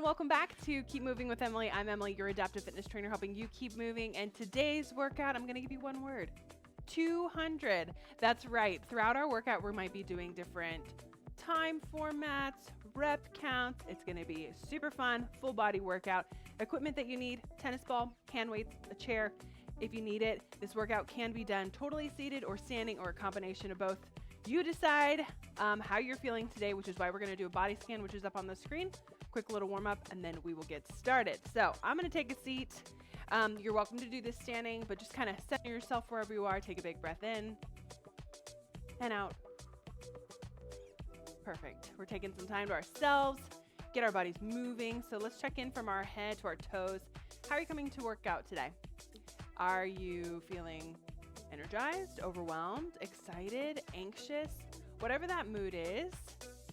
and welcome back to Keep Moving with Emily. I'm Emily, your adaptive fitness trainer, helping you keep moving. And today's workout, I'm going to give you one word: 200. That's right. Throughout our workout, we might be doing different time formats, rep counts. It's going to be super fun, full body workout. Equipment that you need: tennis ball, hand weights, a chair if you need it. This workout can be done totally seated or standing, or a combination of both. You decide how you're feeling today, which is why we're going to do a body scan, which is up on the screen. Quick little warm up, and then we will get started. So I'm going to take a seat. You're welcome to do this standing, but just kind of center yourself wherever you are. Take a big breath in and out. Perfect. We're taking some time to ourselves, get our bodies moving. So let's check in from our head to our toes. How are you coming to work out today? Are you feeling energized, overwhelmed, excited, anxious? Whatever that mood is,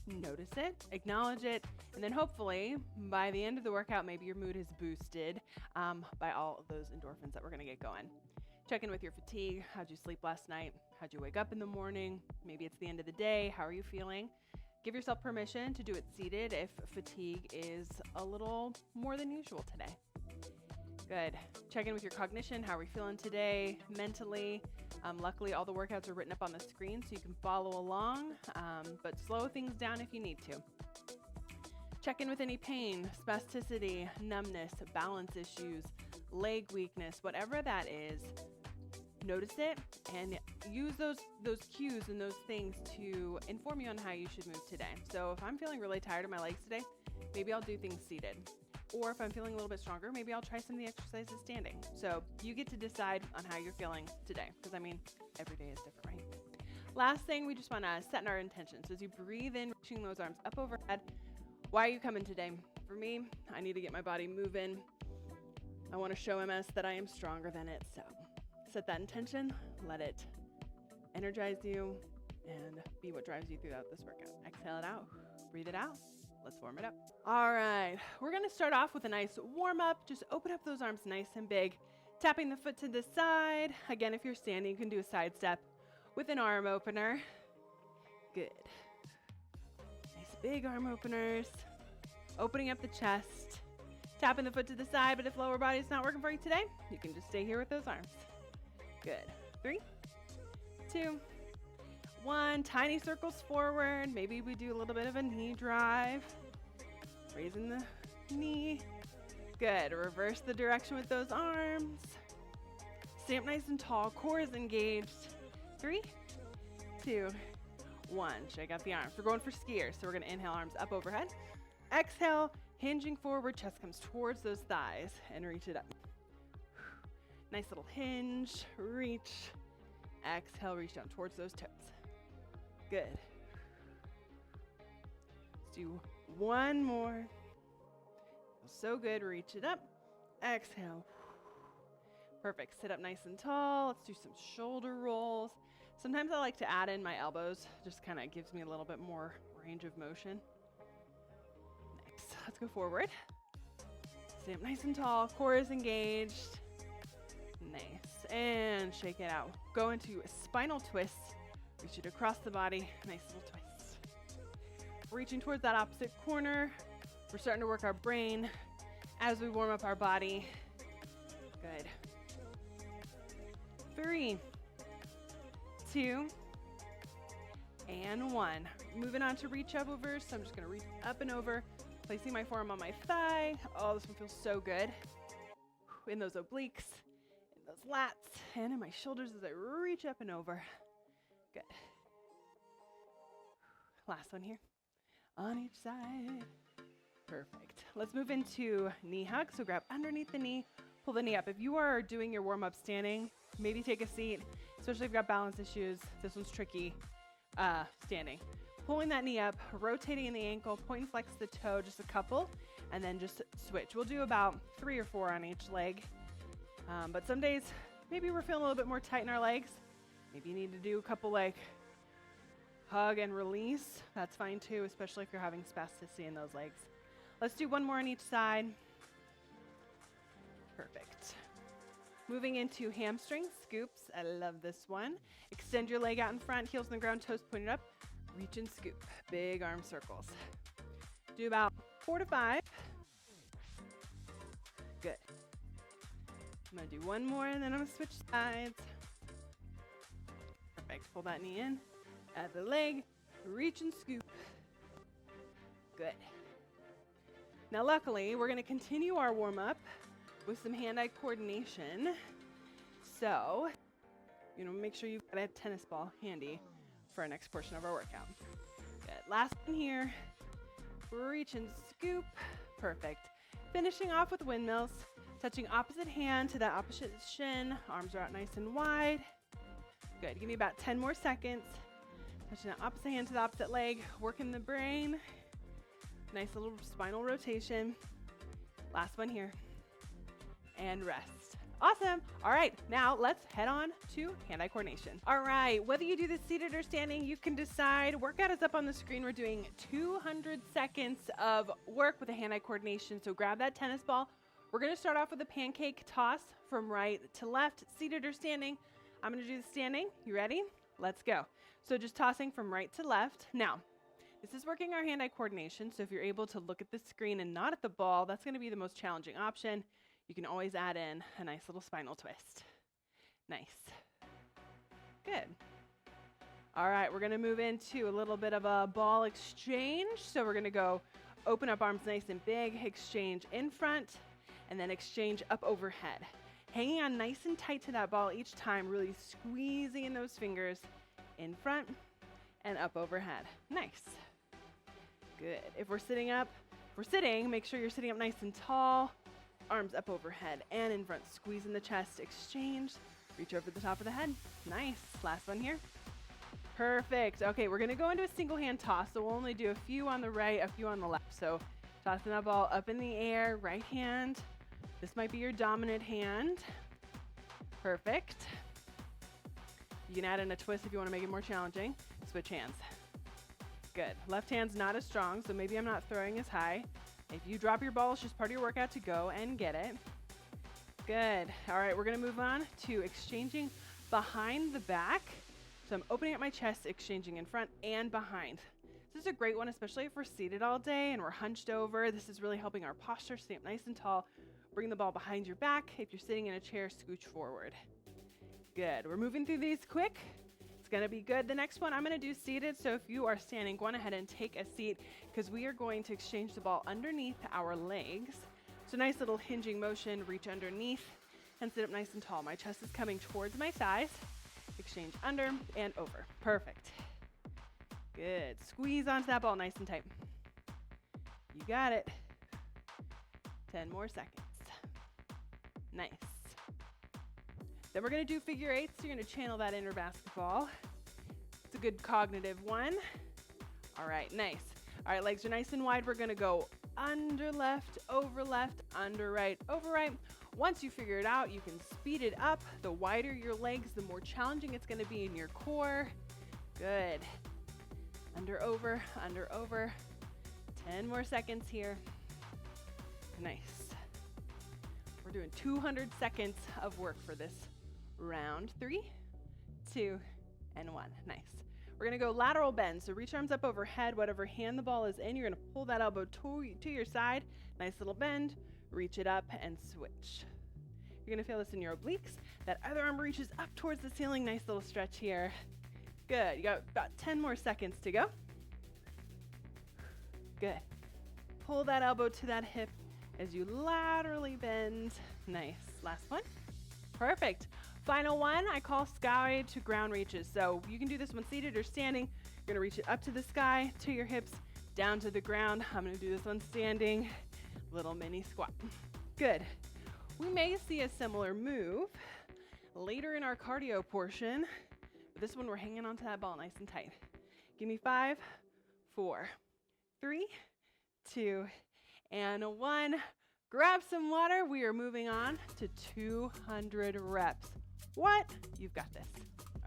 notice it, acknowledge it, and then hopefully by the end of the workout, maybe your mood is boosted by all of those endorphins that we're going to get going. Check in with your fatigue. How'd you sleep last night? How'd you wake up in the morning? Maybe it's the end of the day. How are you feeling? Give yourself permission to do it seated if fatigue is a little more than usual today. Good. Check in with your cognition. How are we feeling today mentally? Luckily, all the workouts are written up on the screen so you can follow along, but slow things down if you need to. Check in with any pain, spasticity, numbness, balance issues, leg weakness, whatever that is. Notice it and use those cues and those things to inform you on how you should move today. So if I'm feeling really tired of my legs today, maybe I'll do things seated. Or if I'm feeling a little bit stronger, maybe I'll try some of the exercises standing. So you get to decide on how you're feeling today, because I mean, every day is different, right? Last thing, we just want to set our intentions. So as you breathe in, reaching those arms up overhead. Why are you coming today? For me, I need to get my body moving. I want to show MS that I am stronger than it. So set that intention, let it energize you, and be what drives you throughout this workout. Exhale it out, breathe it out. Let's warm it up. All right, we're gonna start off with a nice warm up. Just open up those arms nice and big, tapping the foot to the side. Again, if you're standing, you can do a side step with an arm opener. Good. Nice big arm openers. Opening up the chest, tapping the foot to the side, but if lower body's not working for you today, you can just stay here with those arms. Good. 3, 2, 1. Tiny circles forward. Maybe we do a little bit of a knee drive. Raising the knee. Good. Reverse the direction with those arms. Stand up nice and tall. Core is engaged. 3, 2, 1. Shake out the arms. We're going for skiers, so we're going to inhale, arms up overhead. Exhale, hinging forward. Chest comes towards those thighs and reach it up. Nice little hinge. Reach. Exhale, reach down towards those toes. Good. Let's do one more. Feels so good. Reach it up. Exhale. Perfect. Sit up nice and tall. Let's do some shoulder rolls. Sometimes I like to add in my elbows. Just kind of gives me a little bit more range of motion. Next, let's go forward. Sit up nice and tall. Core is engaged. Nice. And shake it out. Go into a spinal twist. Reach it across the body. Nice little twist. Reaching towards that opposite corner. We're starting to work our brain as we warm up our body. Good. 3, 2, and 1. Moving on to reach up over. So I'm just going to reach up and over, placing my forearm on my thigh. Oh, this one feels so good. In those obliques, in those lats, and in my shoulders as I reach up and over. Good. Last one here. On each side. Perfect. Let's move into knee hug. So grab underneath the knee, pull the knee up. If you are doing your warm-up standing, maybe take a seat, especially if you've got balance issues. This one's tricky. Standing. Pulling that knee up, rotating the ankle, point and flex the toe, just a couple, and then just switch. We'll do about 3 or 4 on each leg. But some days, maybe we're feeling a little bit more tight in our legs. Maybe you need to do a couple like hug and release. That's fine too, especially if you're having spasticity in those legs. Let's do one more on each side. Perfect. Moving into hamstring scoops. I love this one. Extend your leg out in front, heels on the ground, toes pointed up. Reach and scoop. Big arm circles. Do about 4 to 5. Good. I'm going to do one more, and then I'm going to switch sides. Perfect. Pull that knee in. Add the leg. Reach and scoop. Good. Now, luckily, we're going to continue our warm-up with some hand-eye coordination. So, make sure you've got a tennis ball handy for our next portion of our workout. Good. Last one here. Reach and scoop. Perfect. Finishing off with windmills. Touching opposite hand to that opposite shin. Arms are out nice and wide. Good. Give me about 10 more seconds. Touching that opposite hand to the opposite leg. Working the brain. Nice little spinal rotation. Last one here. And rest. Awesome. All right, now let's head on to hand-eye coordination. All right, whether you do this seated or standing, you can decide. Workout is up on the screen. We're doing 200 seconds of work with a hand-eye coordination. So grab that tennis ball. We're gonna start off with a pancake toss from right to left, seated or standing. I'm gonna do the standing. You ready? Let's go. So just tossing from right to left. Now, this is working our hand-eye coordination. So if you're able to look at the screen and not at the ball, that's gonna be the most challenging option. You can always add in a nice little spinal twist. Nice. Good. All right, we're gonna move into a little bit of a ball exchange. So we're gonna go open up arms nice and big, exchange in front, and then exchange up overhead. Hanging on nice and tight to that ball each time, really squeezing in those fingers in front and up overhead. Nice. Good. If we're sitting, make sure you're sitting up nice and tall. Arms up overhead and in front, squeezing the chest, exchange, reach over the top of the head. Nice. Last one here. Perfect. Okay, we're gonna go into a single hand toss, so we'll only do a few on the right, a few on the left. So tossing that ball up in the air, right hand. This might be your dominant hand. Perfect. You can add in a twist if you wanna make it more challenging. Switch hands. Good. Left hand's not as strong, so maybe I'm not throwing as high. If you drop your ball, it's just part of your workout to go and get it. Good. All right, we're gonna move on to exchanging behind the back. So I'm opening up my chest, exchanging in front and behind. This is a great one, especially if we're seated all day and we're hunched over. This is really helping our posture stay up nice and tall. Bring the ball behind your back. If you're sitting in a chair, scooch forward. Good. We're moving through these quick. It's gonna be good. The next one I'm gonna do seated. So if you are standing, go on ahead and take a seat because we are going to exchange the ball underneath our legs. So nice little hinging motion, reach underneath and sit up nice and tall. My chest is coming towards my thighs. Exchange under and over. Perfect. Good. Squeeze onto that ball nice and tight. You got it. 10 more seconds. Nice. Then we're gonna do figure eights. So you're gonna channel that inner basketball. It's a good cognitive one. All right, nice. All right, legs are nice and wide. We're gonna go under left, over left, under right, over right. Once you figure it out, you can speed it up. The wider your legs, the more challenging it's gonna be in your core. Good. Under, over, under, over. 10 more seconds here. Nice. We're doing 200 seconds of work for this round. 3, 2, and 1. Nice. We're gonna go lateral bend. So reach arms up overhead, whatever hand the ball is in, you're gonna pull that elbow to your side. Nice little bend, reach it up and switch. You're gonna feel this in your obliques. That other arm reaches up towards the ceiling. Nice little stretch here. Good, you got about 10 more seconds to go. Good. Pull that elbow to that hip as you laterally bend. Nice, last one. Perfect. Final one, I call sky to ground reaches. So you can do this one seated or standing. You're gonna reach it up to the sky, to your hips, down to the ground. I'm gonna do this one standing, little mini squat. Good. We may see a similar move later in our cardio portion. But this one, we're hanging onto that ball nice and tight. Give me 5, 4, 3, 2, and 1. Grab some water. We are moving on to 200 reps. What? You've got this.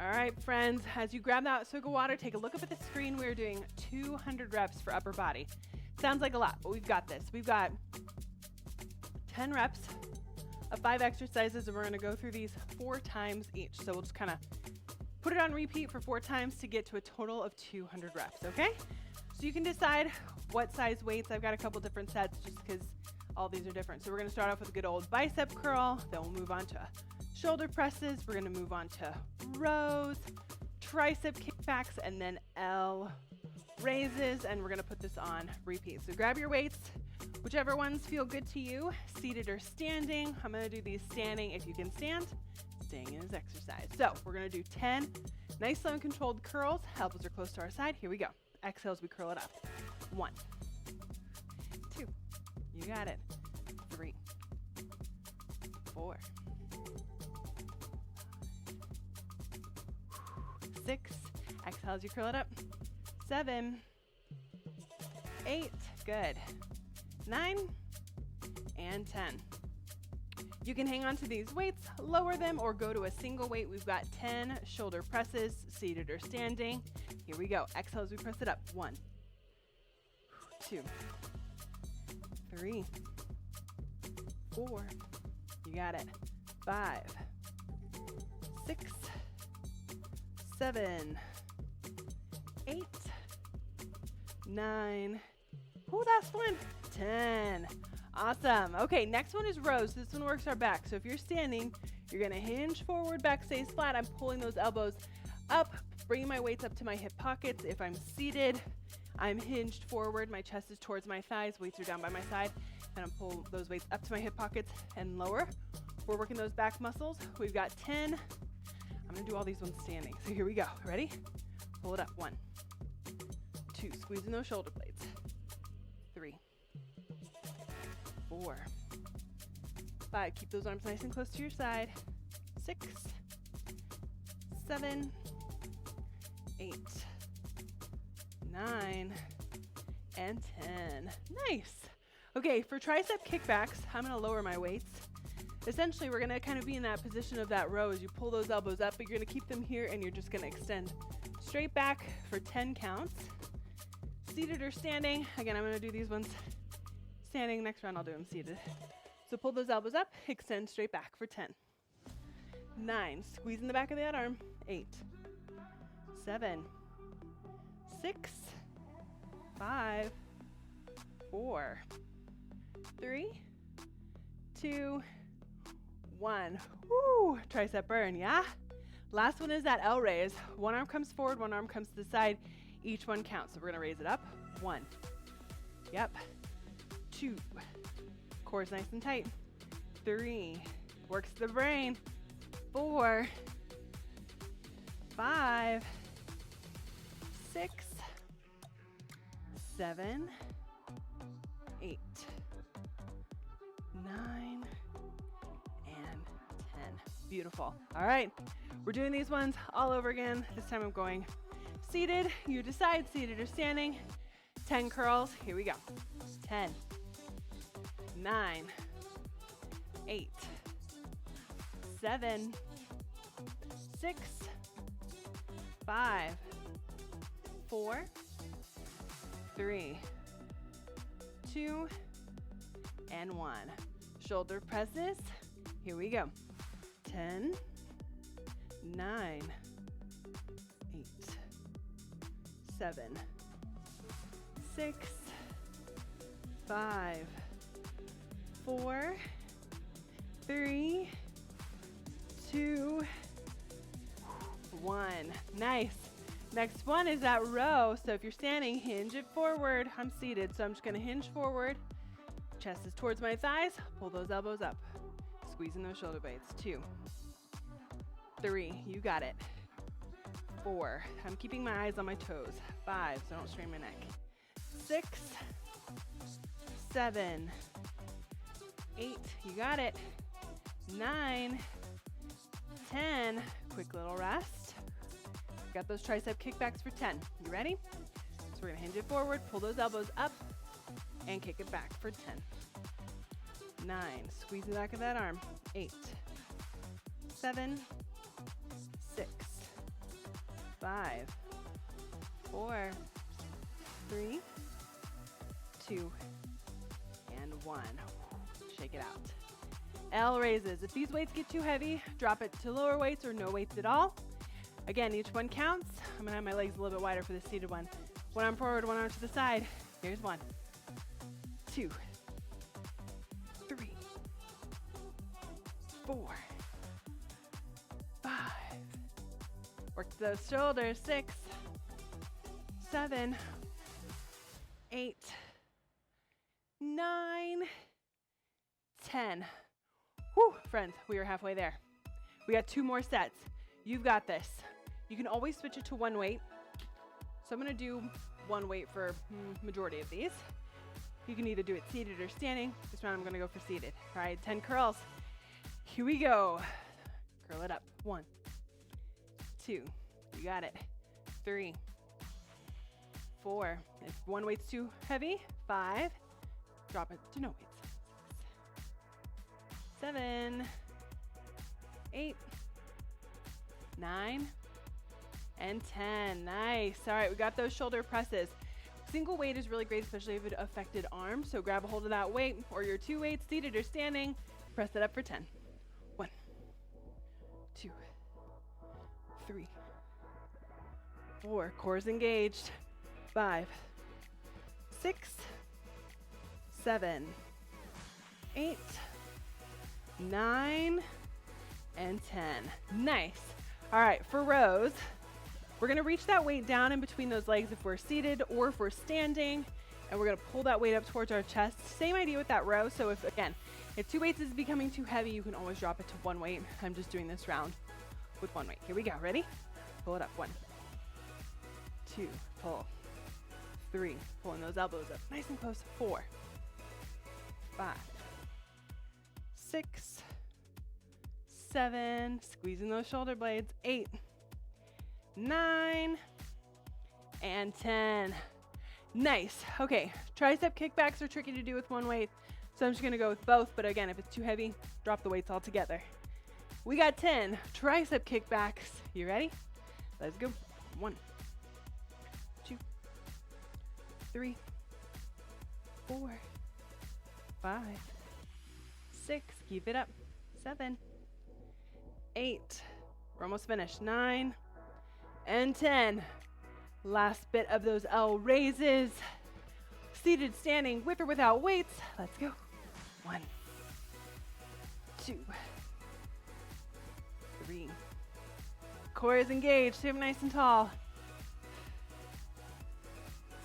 All right, friends, as you grab that swig of water, take a look up at the screen. We're doing 200 reps for upper body. Sounds like a lot, but we've got this. We've got 10 reps of 5 exercises, and we're gonna go through these 4 times each. So we'll just kind of put it on repeat for 4 times to get to a total of 200 reps, okay? So you can decide what size weights. I've got a couple different sets just because All these are different. So we're gonna start off with a good old bicep curl, then we'll move on to shoulder presses. We're gonna move on to rows, tricep kickbacks, and then L raises, and we're gonna put this on repeat. So grab your weights, whichever ones feel good to you, seated or standing. I'm gonna do these standing. If you can stand, staying is exercise. So we're gonna do 10 nice, slow, and controlled curls. Elbows are close to our side. Here we go. Exhale as we curl it up. 1, 2, you got it. 3, 4, 6, exhale as you curl it up. 7, 8, good. 9, and 10. You can hang on to these weights, lower them, or go to a single weight. We've got 10 shoulder presses, seated or standing. Here we go. Exhale as we press it up. 1, 2, 3, 4, you got it. 5, 6, 7, 8, 9, that's one, 10. Awesome. Okay, next one is rows. This one works our back. So if you're standing, you're gonna hinge forward, back stays flat. I'm pulling those elbows up, bringing my weights up to my hip pockets. If I'm seated, I'm hinged forward. My chest is towards my thighs, weights are down by my side, and I'm pull those weights up to my hip pockets and lower. We're working those back muscles. We've got 10. I'm gonna do all these ones standing. So here we go. Ready? Pull it up. 1, 2, squeezing those shoulder blades. 3, 4, 5, keep those arms nice and close to your side. 6, 7, 8, 9, and 10. Nice. Okay, for tricep kickbacks, I'm gonna lower my weights. Essentially, we're gonna kind of be in that position of that row as you pull those elbows up, but you're gonna keep them here and you're just gonna extend straight back for 10 counts. Seated or standing. Again, I'm gonna do these ones standing. Next round, I'll do them seated. So pull those elbows up, extend straight back for 10. 9, squeeze in the back of that arm. 8, 7, 6, 5, 4, 3, 2, 1. Woo, tricep burn, yeah? Last one is that L raise. One arm comes forward, one arm comes to the side. Each one counts. So we're gonna raise it up. 1, yep. 2, core's nice and tight. 3, works the brain. 4, 5, 6, 7, 8, 9, and 10. Beautiful. All right, we're doing these ones all over again. This time I'm going seated. You decide, seated or standing. 10 curls. Here we go. 10, 9, 8, 7, 6, 5, 4, 3, 2, and 1. Shoulder presses. Here we go. 10, 9, 8, 7, 6, 5, 4, 3, 2, 1. Nice. Next one is that row. So if you're standing, hinge it forward. I'm seated, so I'm just gonna hinge forward. Chest is towards my thighs. Pull those elbows up. Squeezing those shoulder blades. 2, 3, you got it. 4, I'm keeping my eyes on my toes. 5, so I don't strain my neck. 6, 7, 8, you got it. 9, 10, quick little rest. Got those tricep kickbacks for 10. You ready? So we're gonna hinge it forward, pull those elbows up, and kick it back for 10. 9, squeeze the back of that arm. 8, 7, 6, 5, 4, 3, 2, and 1. Shake it out. L raises. If these weights get too heavy, drop it to lower weights or no weights at all. Again, each one counts. I'm gonna have my legs a little bit wider for the seated one. One arm forward, one arm to the side. Here's 1, 2, 4, 5. Work those shoulders. 6, 7, 8, 9, 10. Whew, friends, we are halfway there. We got 2 more sets. You've got this. You can always switch it to one weight. So I'm gonna do one weight for majority of these. You can either do it seated or standing. This round I'm gonna go for seated. All right, 10 curls. Here we go. Curl it up. 1, 2, you got it. 3, 4. If one weight's too heavy, 5. Drop it to no weights. 7, 8, 9, and 10. Nice. All right, we got those shoulder presses. Single weight is really great, especially if it affected arms. So grab a hold of that weight or your 2 weights, seated or standing. Press it up for 10. 1, 2, 3, 4. Core's engaged. 5, 6, 7, 8, 9, and 10. Nice. All right, for rows, we're gonna reach that weight down in between those legs if we're seated or if we're standing, and we're gonna pull that weight up towards our chest. Same idea with that row. So if 2 weights is becoming too heavy, you can always drop it to 1 weight. I'm just doing this round with 1 weight. Here we go. Ready? Pull it up. 1, 2, pull. 3, pulling those elbows up nice and close. 4, 5, 6, 7, squeezing those shoulder blades. 8, 9, and 10. Nice. Okay, tricep kickbacks are tricky to do with 1 weight, so I'm just gonna go with both, but again, if it's too heavy, drop the weights all together. We got 10 tricep kickbacks. You ready? Let's go. 1, 2, 3, 4, 5, 6, keep it up. 7, 8, we're almost finished. 9, and 10. Last bit of those L raises. Seated, standing, with or without weights. Let's go. 1, 2, 3. Core is engaged. Sit up nice and tall.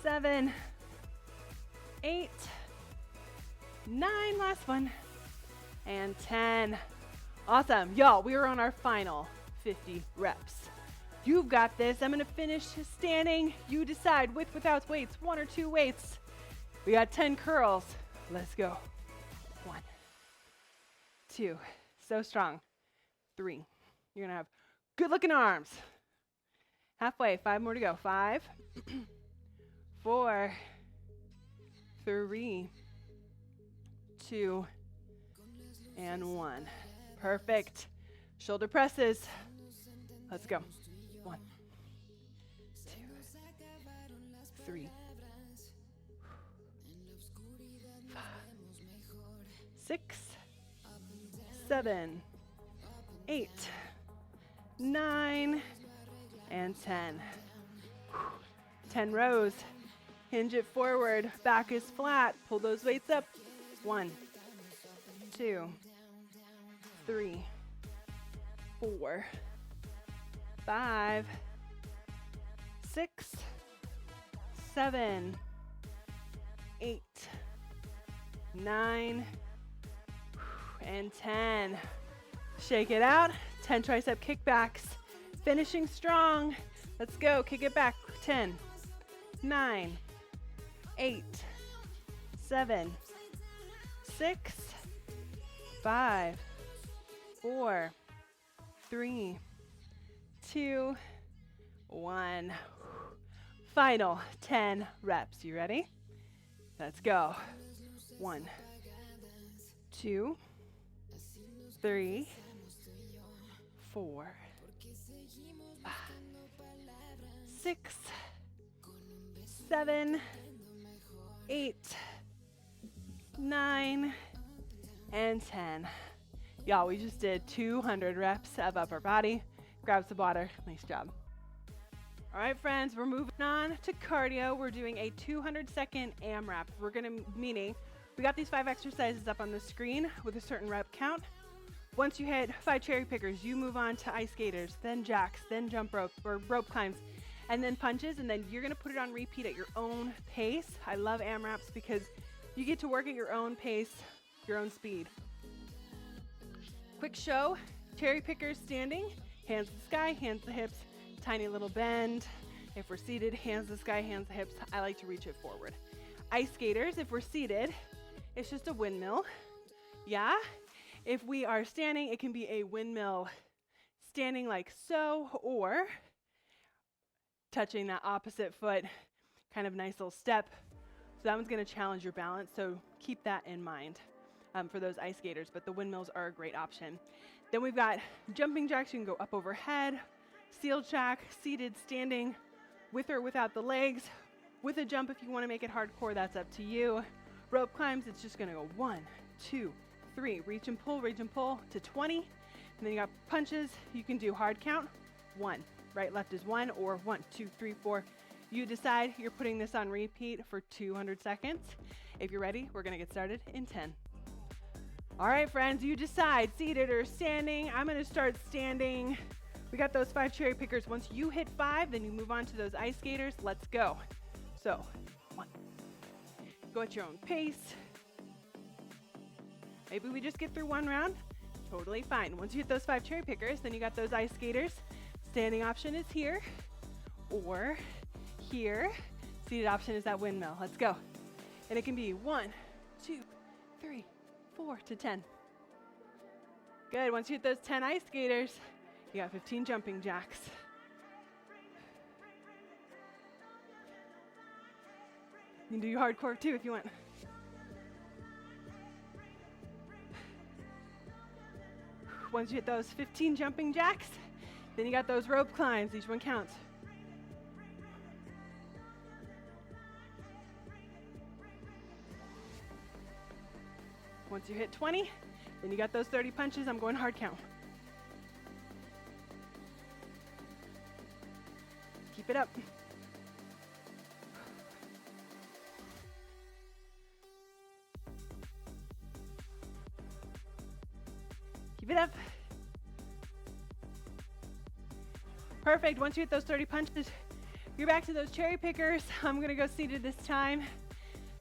7, 8, 9. Last one. And 10. Awesome. Y'all, we are on our final 50 reps. You've got this. I'm going to finish standing. You decide with, without weights, 1 or 2 weights. We got 10 curls. Let's go. 1, 2. So strong. 3. You're going to have good looking arms. Halfway. 5 more to go. 5, 4, 3, 2, and 1. Perfect. Shoulder presses. Let's go. 1, 2, 3, 5, 6, 7, 8, 9, and 10. 10 rows. Hinge it forward. Back is flat. Pull those weights up. 1, 2, 3, 4, 5, 6, 7, 8, 9, and 10. Shake it out. 10 tricep kickbacks. Finishing strong. Let's go. Kick it back. 10, 9, 8, 7, 6, 5, 4, 3, 2, 1. Final 10 reps. You ready? Let's go. 1, 2, 3, 4, 5, 6, 7, 8, 9, and 10. Y'all, we just did 200 reps of upper body. Grab some water. Nice job. All right, friends, we're moving on to cardio. We're doing a 200-second AMRAP. Meaning we got these 5 exercises up on the screen with a certain rep count. Once you hit 5 cherry pickers, you move on to ice skaters, then jacks, then jump rope or rope climbs, and then punches, and then you're gonna put it on repeat at your own pace. I love AMRAPs because you get to work at your own pace, your own speed. Quick show, cherry pickers standing, hands to the sky, hands to the hips, tiny little bend. If we're seated, hands to the sky, hands to the hips. I like to reach it forward. Ice skaters, if we're seated, it's just a windmill. Yeah? If we are standing, it can be a windmill standing like so, or touching that opposite foot, kind of nice little step. So that one's gonna challenge your balance, so keep that in mind for those ice skaters, but the windmills are a great option. Then we've got jumping jacks. You can go up overhead, seal jack, seated, standing, with or without the legs, with a jump if you wanna make it hardcore, that's up to you. Rope climbs, it's just gonna go 1, 2, 3, reach and pull to 20. And then you got punches, you can do hard count, 1. Right, left is 1, or 1, 2, 3, 4. You decide. You're putting this on repeat for 200 seconds. If you're ready, we're gonna get started in 10. All right, friends, you decide, seated or standing. I'm gonna start standing. We got those 5 cherry pickers. Once you hit 5, then you move on to those ice skaters. Let's go. So, 1. Go at your own pace. Maybe we just get through 1 round. Totally fine. Once you hit those 5 cherry pickers, then you got those ice skaters. Standing option is here or here. Seated option is that windmill. Let's go. And it can be 1, 2, 3, 4 to 10. Good. Once you hit those 10 ice skaters, you got 15 jumping jacks. You can do your hardcore too if you want. Once you hit those 15 jumping jacks, then you got those rope climbs. Each one counts. Once you hit 20, then you got those 30 punches. I'm going hard count. Keep it up. Keep it up. Perfect. Once you hit those 30 punches, you're back to those cherry pickers. I'm going to go seated this time.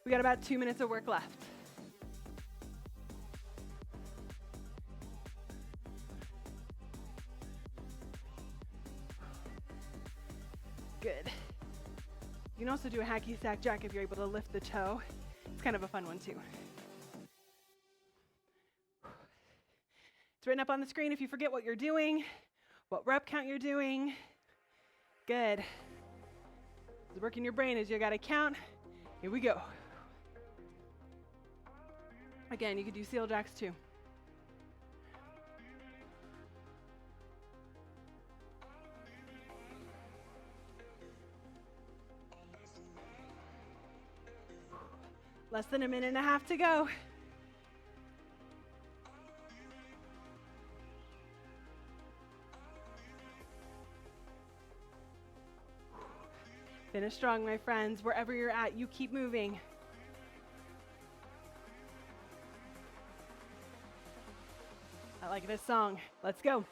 We got about 2 minutes of work left. Good. You can also do a hacky sack jack if you're able to lift the toe. It's kind of a fun one too. It's written up on the screen if you forget what you're doing, what rep count you're doing. Good. It's working your brain as you gotta count. Here we go. Again, you could do seal jacks too. Less than a minute and a half to go. Finish strong, my friends. Wherever you're at, you keep moving. I like this song. Let's go.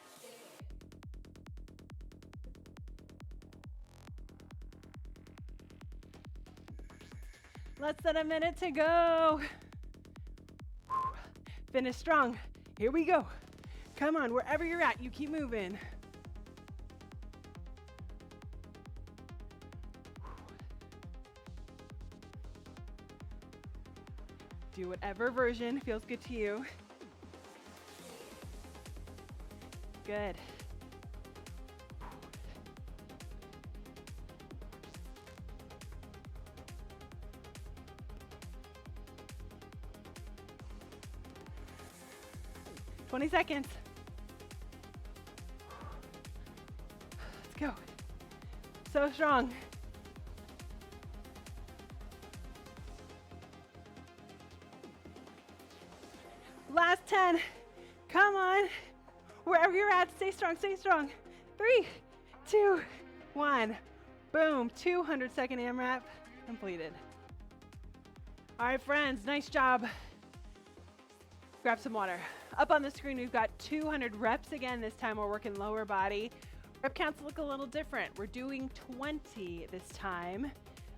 Less than a minute to go. Finish strong. Here we go. Come on, wherever you're at, you keep moving. Do whatever version feels good to you. Good. "20 seconds. Let's go. So strong. Last 10. Come on. Wherever you're at, stay strong, stay strong. 3, 2, 1. Boom. 200-second AMRAP completed. All right, friends, nice job. grab some water. Up on the screen, we've got 200 reps again. This time we're working lower body. Rep counts look a little different. We're doing 20 this time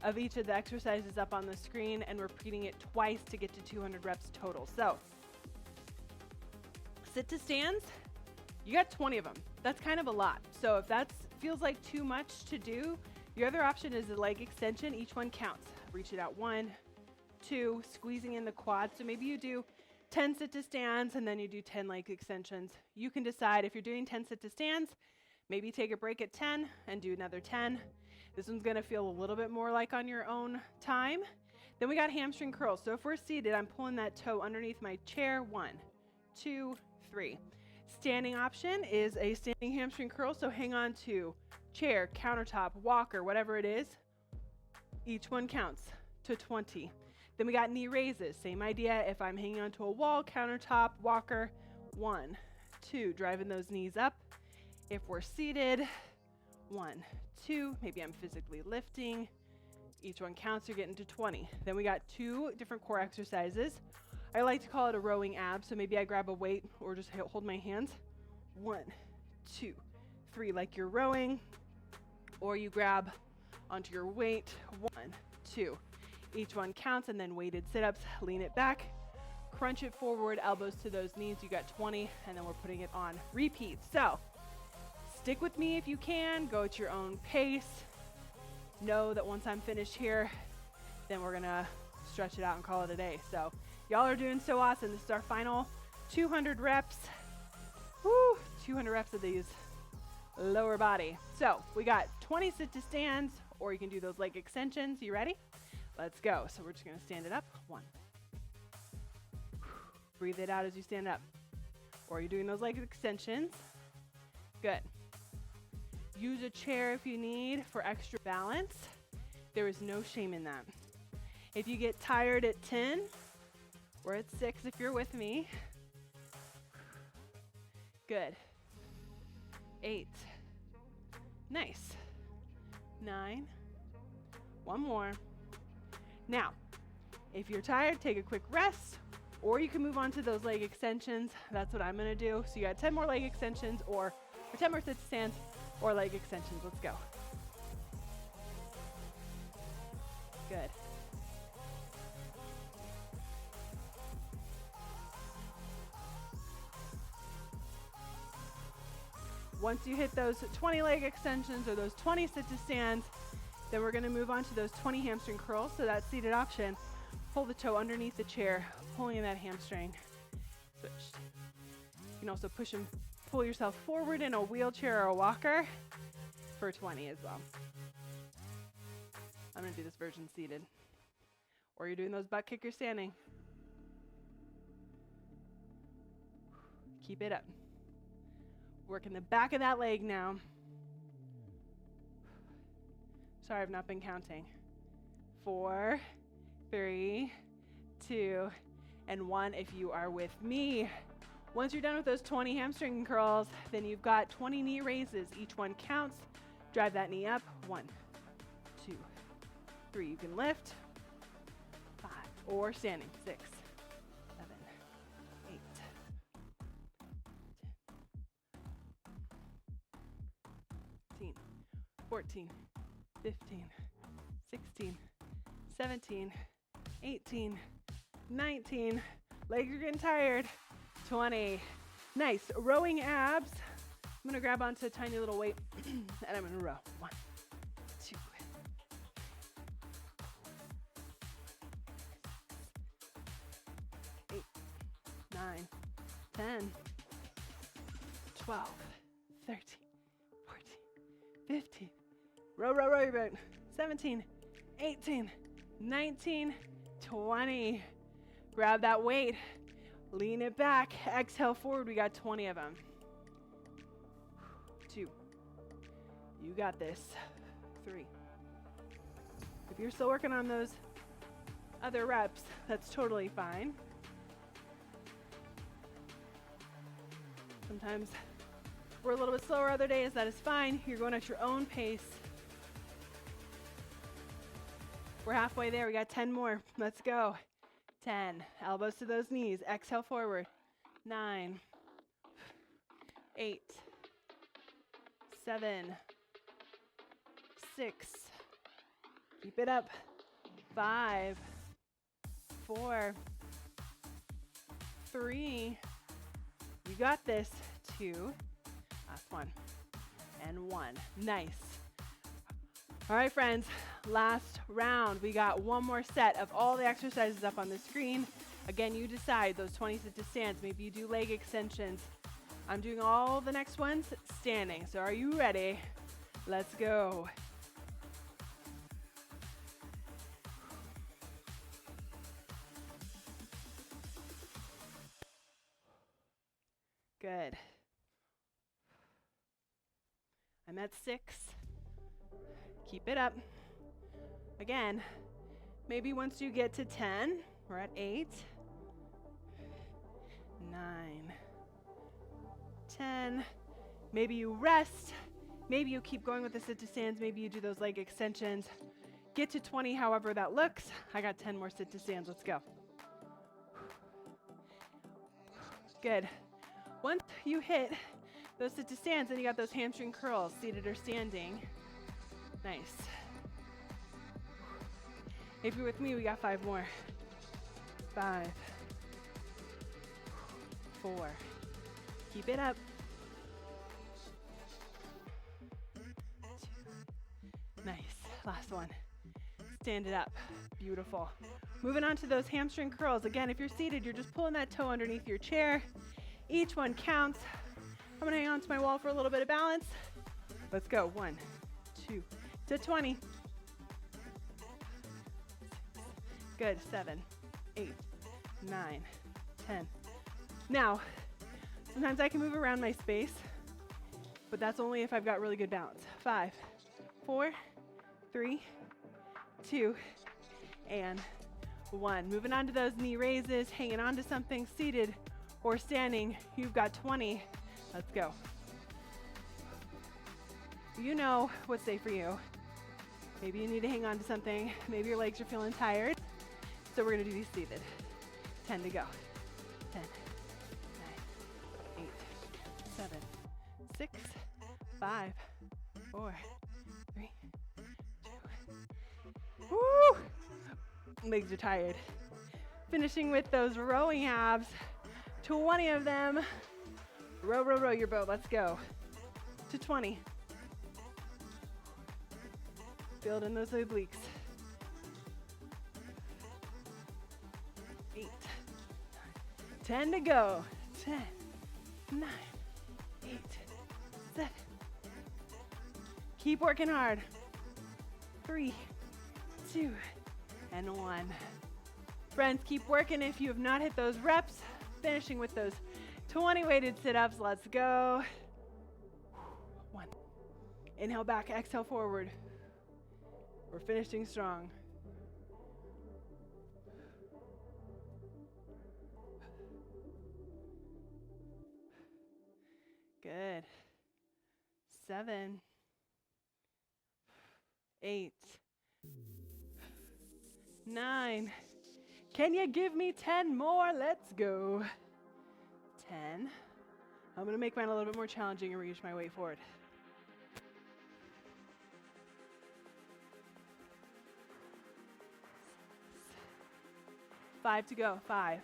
of each of the exercises up on the screen, and we're repeating it twice to get to 200 reps total. So, sit to stands, you got 20 of them. That's kind of a lot. So if that feels like too much to do, your other option is a leg extension. Each one counts. Reach it out, 1, 2, squeezing in the quad. So maybe you do 10 sit to stands and then you do 10 leg extensions. You can decide if you're doing 10 sit to stands, maybe take a break at 10 and do another 10. This one's gonna feel a little bit more like on your own time. Then we got hamstring curls. So if we're seated, I'm pulling that toe underneath my chair, 1, 2, 3. Standing option is a standing hamstring curl. So hang on to chair, countertop, walker, whatever it is. Each one counts to 20. Then we got knee raises. Same idea. If I'm hanging onto a wall, countertop, walker, 1, 2, driving those knees up. If we're seated, 1, 2, maybe I'm physically lifting. Each one counts, you're getting to 20. Then we got 2 different core exercises. I like to call it a rowing ab. So maybe I grab a weight or just hold my hands. 1, 2, 3, like you're rowing. Or you grab onto your weight, 1, 2. Each one counts, and then weighted sit-ups, lean it back, crunch it forward, elbows to those knees. You got 20, and then we're putting it on repeat. So stick with me if you can, go at your own pace. Know that once I'm finished here, then we're gonna stretch it out and call it a day. So y'all are doing so awesome. This is our final 200 reps. Woo, 200 reps of these lower body. So we got 20 sit to stands, or you can do those leg extensions. You ready? Let's go. So we're just gonna stand it up. 1. Breathe it out as you stand up. Or you're doing those leg extensions. Good. Use a chair if you need for extra balance. There is no shame in that. If you get tired at 10, or at 6 if you're with me. Good. 8. Nice. 9. One more. Now, if you're tired, take a quick rest, or you can move on to those leg extensions. That's what I'm gonna do. So you got 10 more leg extensions, or 10 more sit stands, or leg extensions. Let's go. Good. Once you hit those 20 leg extensions or those 20 sit to stands, then we're gonna move on to those 20 hamstring curls. So that seated option, pull the toe underneath the chair, pulling in that hamstring. Switch. You can also pull yourself forward in a wheelchair or a walker for 20 as well. I'm gonna do this version seated. Or you're doing those butt kickers standing. Keep it up. Working the back of that leg now. Sorry, I've not been counting. 4, 3, 2, and 1 if you are with me. Once you're done with those 20 hamstring curls, then you've got 20 knee raises. Each one counts. Drive that knee up. 1, 2, 3. You can lift. 5, or standing. 6, 7, 8, 10, 14, 15, 16, 17, 18, 19. Legs are getting tired. 20. Nice. Rowing abs. I'm gonna grab onto a tiny little weight and I'm gonna row. 1, 2, 8, 9, 10, 12, 13, 14, 15. Row, row, row your boat. 17, 18, 19, 20. Grab that weight. Lean it back. Exhale forward. We got 20 of them. 2. You got this. 3. If you're still working on those other reps, that's totally fine. Sometimes we're a little bit slower other days. That is fine. You're going at your own pace. We're halfway there. We got 10 more. Let's go. 10. Elbows to those knees. Exhale forward. 9, 8, 7, 6. Keep it up. 5, 4, 3. You got this. 2. Last one. And 1. Nice. All right, friends. Last round. We got one more set of all the exercises up on the screen. Again, you decide those 20 sit to stands. Maybe you do leg extensions. I'm doing all the next ones standing. So are you ready? Let's go. Good. I'm at 6. Keep it up. Again, maybe once you get to 10, we're at 8, 9, 10. Maybe you rest. Maybe you keep going with the sit to stands. Maybe you do those leg extensions. Get to 20, however that looks. I got 10 more sit to stands. Let's go. Good. Once you hit those sit to stands, then you got those hamstring curls, seated or standing. Nice. If you're with me, we got 5 more. 5, 4. Keep it up. 2. Nice. Last one. Stand it up. Beautiful. Moving on to those hamstring curls. Again, if you're seated, you're just pulling that toe underneath your chair. Each one counts. I'm going to hang on to my wall for a little bit of balance. Let's go. 1, 2, to 20. Good. 7, 8, 9, 10. Now, sometimes I can move around my space, but that's only if I've got really good balance. 5, 4, 3, 2, and 1. Moving on to those knee raises, hanging on to something, seated or standing. You've got 20. Let's go. You know what's safe for you. Maybe you need to hang on to something. Maybe your legs are feeling tired. So we're going to do these seated. 10 to go. 10, 9, 8, 7, 6, 5, 4, 3, 2. Woo! Legs are tired. Finishing with those rowing abs. 20 of them. Row, row, row your boat. Let's go. To 20. Building those obliques. 8, 10 to go. 10, 9, 8, 7. Keep working hard. 3, 2, and 1. Friends, keep working if you have not hit those reps. Finishing with those 20 weighted sit-ups. Let's go. 1. Inhale back, exhale forward. We're finishing strong. Good. 7, 8, 9. Can you give me 10 more? Let's go. 10. I'm going to make mine a little bit more challenging and reach my weight forward. 5 to go. 5,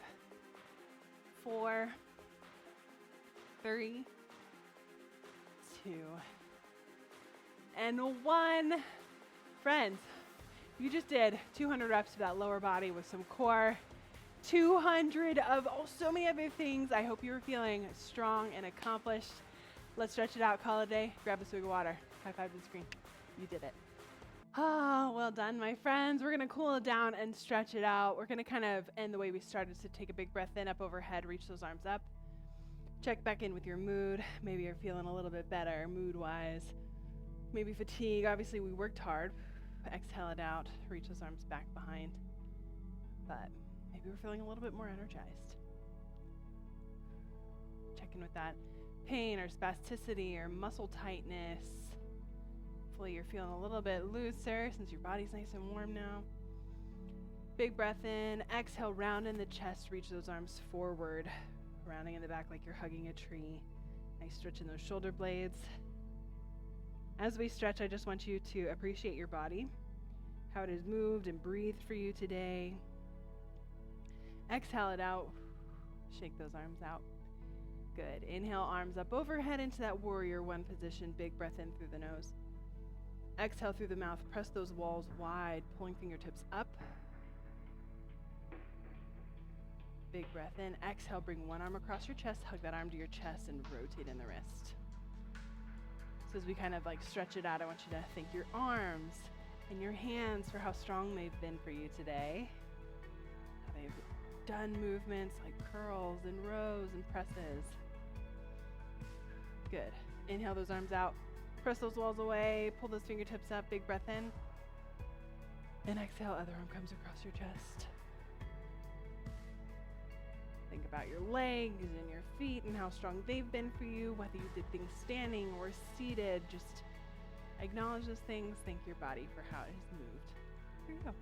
4, 3, 2, and 1. Friends, you just did 200 reps of that lower body with some core, 200 of so many other things. I hope you're feeling strong and accomplished. Let's stretch it out, call it a day, grab a swig of water. High five to the screen. You did it. Oh, well done, my friends. We're going to cool it down and stretch it out. We're going to kind of end the way we started, so take a big breath in, up overhead, reach those arms up. Check back in with your mood. Maybe you're feeling a little bit better mood-wise. Maybe fatigue. Obviously, we worked hard. Exhale it out. Reach those arms back behind. But maybe we're feeling a little bit more energized. Check in with that pain or spasticity or muscle tightness. Hopefully you're feeling a little bit looser since your body's nice and warm now. Big breath in. Exhale, round in the chest. Reach those arms forward. Rounding in the back like you're hugging a tree. Nice stretch in those shoulder blades. As we stretch, I just want you to appreciate your body, how it has moved and breathed for you today. Exhale it out. Shake those arms out. Good. Inhale, arms up overhead into that warrior one position. Big breath in through the nose. Exhale through the mouth. Press those walls wide, pulling fingertips up. Big breath in. Exhale, bring one arm across your chest. Hug that arm to your chest and rotate in the wrist. So as we kind of like stretch it out, I want you to thank your arms and your hands for how strong they've been for you today. How they've done movements like curls and rows and presses. Good. Inhale those arms out. Press those walls away. Pull those fingertips up. Big breath in. And exhale, other arm comes across your chest. Think about your legs and your feet and how strong they've been for you, whether you did things standing or seated. Just acknowledge those things. Thank your body for how it has moved. Here you go.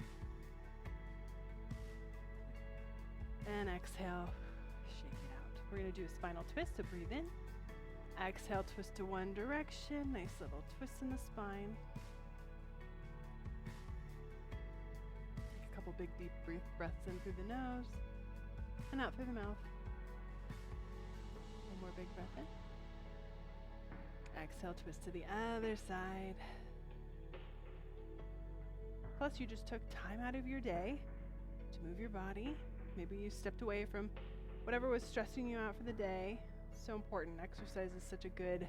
And exhale, shake it out. We're going to do a spinal twist, so breathe in. Exhale, twist to one direction. Nice little twist in the spine. Take a couple big deep breaths in through the nose and out through the mouth. One more big breath in. Exhale, twist to the other side. Plus, you just took time out of your day to move your body. Maybe you stepped away from whatever was stressing you out for the day. So important. Exercise is such a good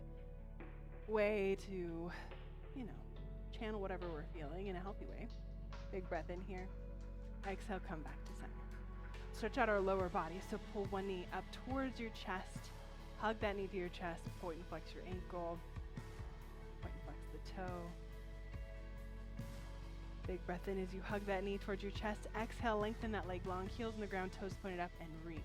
way to, channel whatever we're feeling in a healthy way. Big breath in here. Exhale, come back to center. Stretch out our lower body. So pull one knee up towards your chest. Hug that knee to your chest. Point and flex your ankle. Point and flex the toe. Big breath in as you hug that knee towards your chest. Exhale, lengthen that leg long. Heels in the ground, toes pointed up, and reach.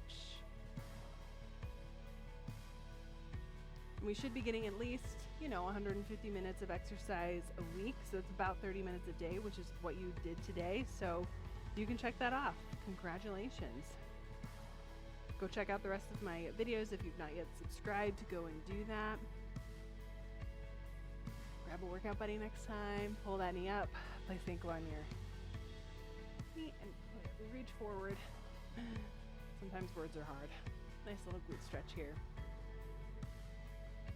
We should be getting at least, 150 minutes of exercise a week. So it's about 30 minutes a day, which is what you did today. So you can check that off. Congratulations. Go check out the rest of my videos if you've not yet subscribed. To go and do that. Grab a workout buddy next time. Pull that knee up. Place the ankle on your knee and reach forward. Sometimes words are hard. Nice little glute stretch here.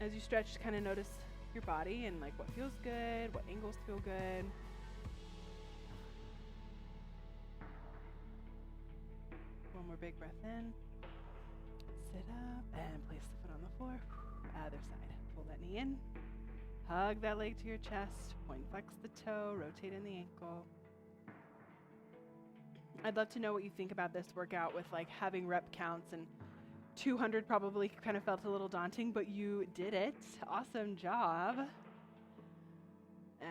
As you stretch, kind of notice your body and like what feels good, what angles feel good. One more big breath in. Sit up and place the foot on the floor. Other side. Pull that knee in. Hug that leg to your chest. Point, flex the toe. Rotate in the ankle. I'd love to know what you think about this workout with like having rep counts, and 200 probably kind of felt a little daunting, but you did it. Awesome job.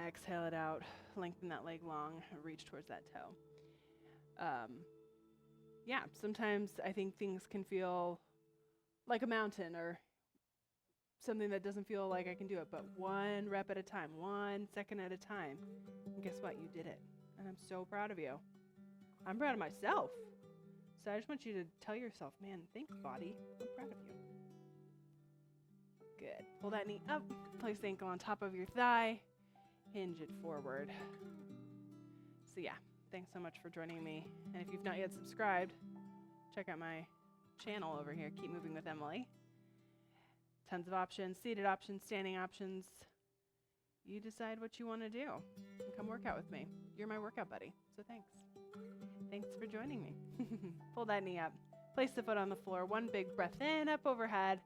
Exhale it out. Lengthen that leg long. Reach towards that toe. Sometimes I think things can feel like a mountain or something that doesn't feel like I can do it, but one rep at a time, 1 second at a time. And guess what? You did it. And I'm so proud of you. I'm proud of myself. So I just want you to tell yourself, man, thanks, body. I'm proud of you. Good. Pull that knee up. Place the ankle on top of your thigh. Hinge it forward. So thanks so much for joining me. And if you've not yet subscribed, check out my channel over here, Keep Moving with Emily. Tons of options, seated options, standing options. You decide what you want to do. And come work out with me. You're my workout buddy, so thanks. Thanks for joining me. Pull that knee up. Place the foot on the floor. One big breath in, up overhead.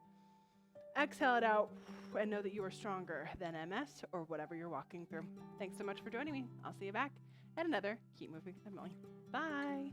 Exhale it out, and know that you are stronger than MS or whatever you're walking through. Thanks so much for joining me. I'll see you back at another Keep Moving with Emily. Bye.